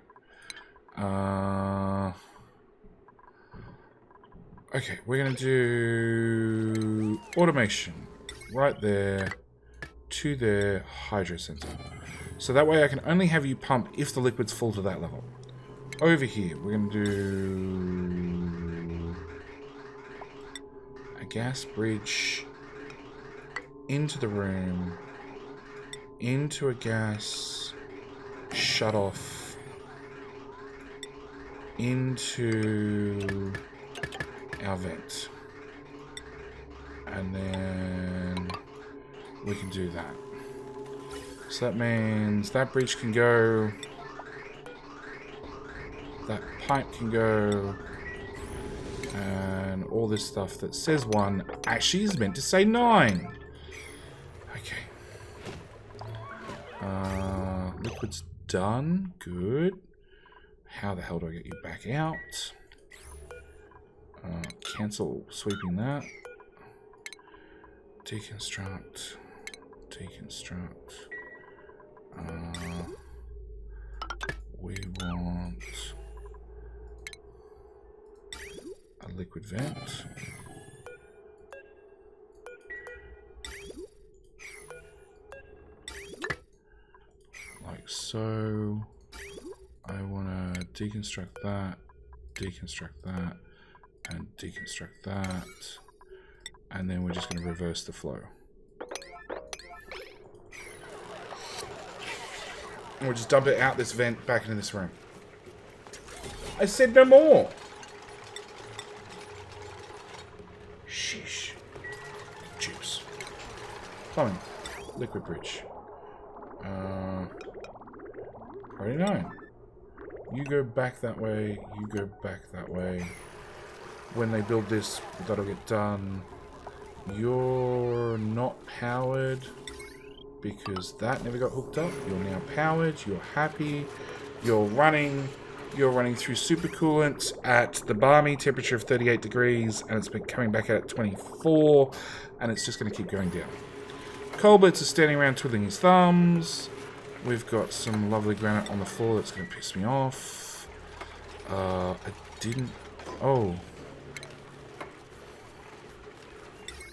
Okay, we're going to do automation right there to their hydro center. So that way I can only have you pump if the liquid's full to that level. Over here, we're going to do a gas bridge into the room, into a gas shut off, into our vent. And then we can do that. So that means that bridge can go, that pipe can go, and all this stuff that says 1 actually is meant to say 9. Okay. Liquid's done. Good. How the hell do I get you back out? Cancel sweeping that. Deconstruct. Deconstruct. We want a liquid vent. Like so. I want to deconstruct that, and deconstruct that. And then we're just going to reverse the flow. And we'll just dump it out this vent back into this room. I said no more. Sheesh. Juice. Plumbing. Liquid bridge. Priority 9. You go back that way. You go back that way. When they build this, that'll get done. You're not powered because that never got hooked up. You're now powered. You're happy. You're running. You're running through supercoolant at the balmy temperature of 38 degrees, and it's been coming back out at 24, and it's just going to keep going down. Colbert's is standing around twiddling his thumbs. We've got some lovely granite on the floor that's going to piss me off. I didn't... Oh.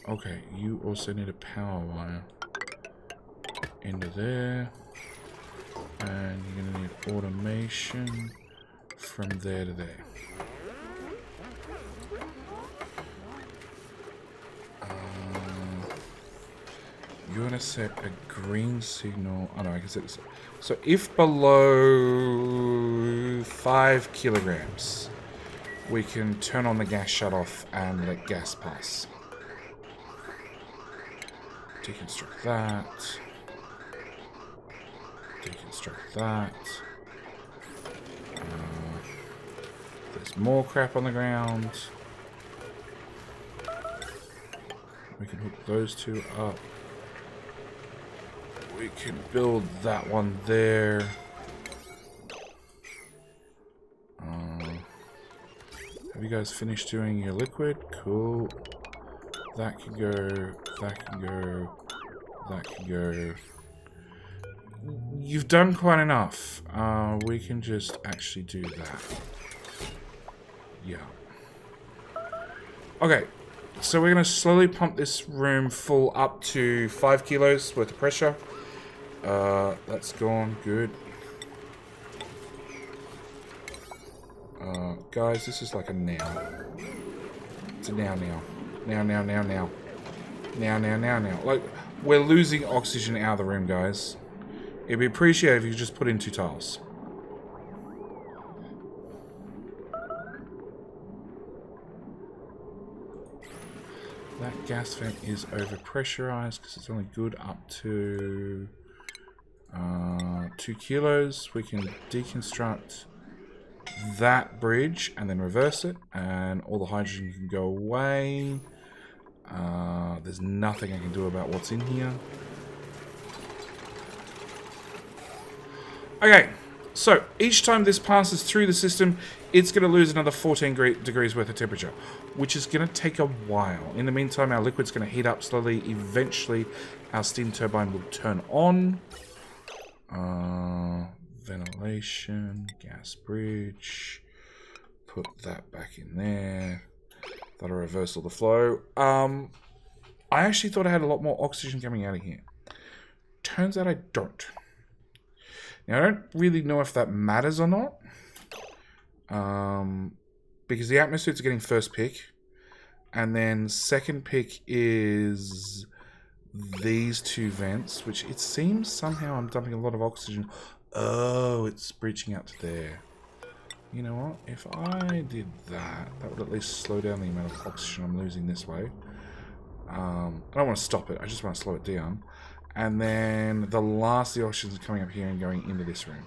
Okay, you also need a power wire into there. And you're going to need automation from there to there. You're going to set a green signal. Oh no, I can set this. So if below 5 kilograms, we can turn on the gas shut off and let gas pass. Deconstruct that. Deconstruct that. There's more crap on the ground. We can hook those two up. We can build that one there. Have you guys finished doing your liquid? Cool. That can go. That can go. That can go. You've done quite enough. We can just actually do that. Yeah. Okay. So we're going to slowly pump this room full up to 5 kilos worth of pressure. That's gone. Good. Guys, this is like a now. It's a now. Now. Like, we're losing oxygen out of the room, guys. It'd be appreciated if you just put in 2 tiles. That gas vent is overpressurized because it's only good up to 2 kilos. We can deconstruct that bridge and then reverse it, and all the hydrogen can go away. There's nothing I can do about what's in here. Okay, so each time this passes through the system, it's going to lose another 14 degrees worth of temperature, which is going to take a while. In the meantime, our liquid's going to heat up slowly. Eventually, our steam turbine will turn on. Ventilation, gas bridge. Put that back in there. That'll reverse all the flow. I actually thought I had a lot more oxygen coming out of here. Turns out I don't. Now, I don't really know if that matters or not. Because the atmosphere's getting first pick. And then second pick is these two vents, which it seems somehow I'm dumping a lot of oxygen. Oh, it's breaching out to there. You know what? If I did that, that would at least slow down the amount of oxygen I'm losing this way. I don't want to stop it. I just want to slow it down. And then the last of the oxygen is coming up here and going into this room.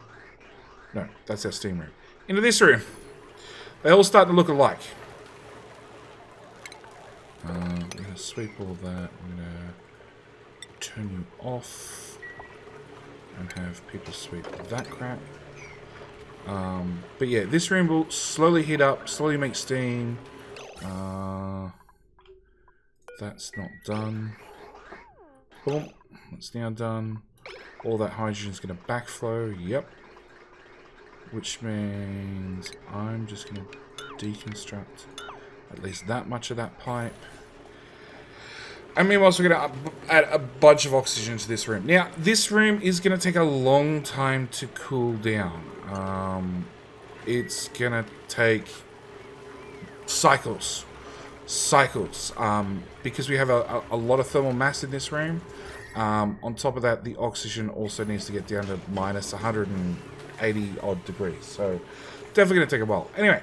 No, that's our steam room. Into this room. They all start to look alike. We're going to sweep all of that. I'm going to turn you off. And have people sweep that crap. But yeah, this room will slowly heat up, slowly make steam. That's not done. Boom. That's now done. All that hydrogen is going to backflow. Yep. Which means I'm just going to deconstruct at least that much of that pipe. And meanwhile, we're going to add a bunch of oxygen to this room. Now, this room is going to take a long time to cool down. It's going to take cycles. Because we have a lot of thermal mass in this room. On top of that, the oxygen also needs to get down to minus 180 odd degrees. So, definitely going to take a while. Anyway,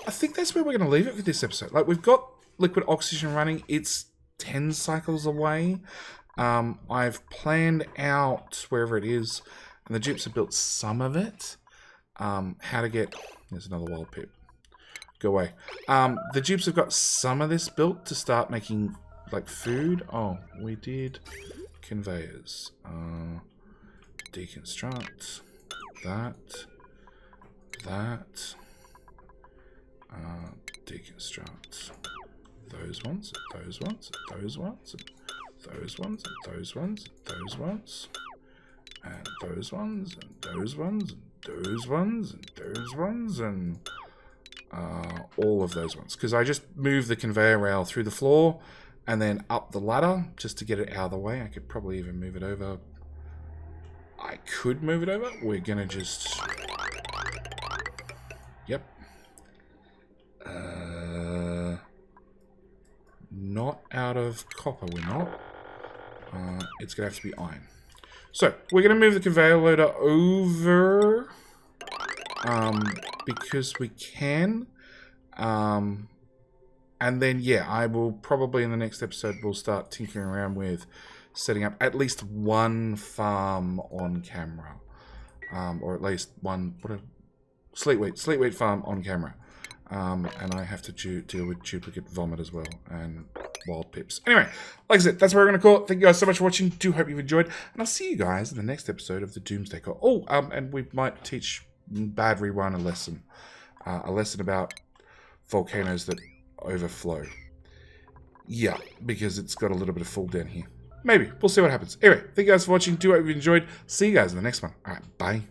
I think that's where we're going to leave it for this episode. Like, we've got liquid oxygen running. It's 10 cycles away. I've planned out wherever it is, and the Gyps have built some of it. How to get... There's another wild pip. Go away. The Gyps have got some of this built to start making, like, food. Oh, we did conveyors. Deconstruct. That. Deconstruct. Those ones, those ones, those ones, those ones, those ones, those ones, and those ones, and those ones, and those ones, and those ones, and all of those ones. Because I just moved the conveyor rail through the floor and then up the ladder just to get it out of the way. I could probably even move it over. I could move it over. We're going to just... Yep. Not out of copper, we're not. It's going to have to be iron. So, we're going to move the conveyor loader over because we can. And then, yeah, I will probably in the next episode, we'll start tinkering around with setting up at least one farm on camera. Or at least one, Sleet wheat farm on camera. And I have to deal with duplicate vomit as well, and wild pips. Anyway, like I said, that's where we're going to call it. Thank you guys so much for watching. Do hope you've enjoyed, and I'll see you guys in the next episode of the Doomsday Call. Oh, and we might teach Bad Rerun a lesson about volcanoes that overflow. Yeah, because it's got a little bit of fall down here. Maybe. We'll see what happens. Anyway, thank you guys for watching. Do hope you've enjoyed. See you guys in the next one. All right, bye.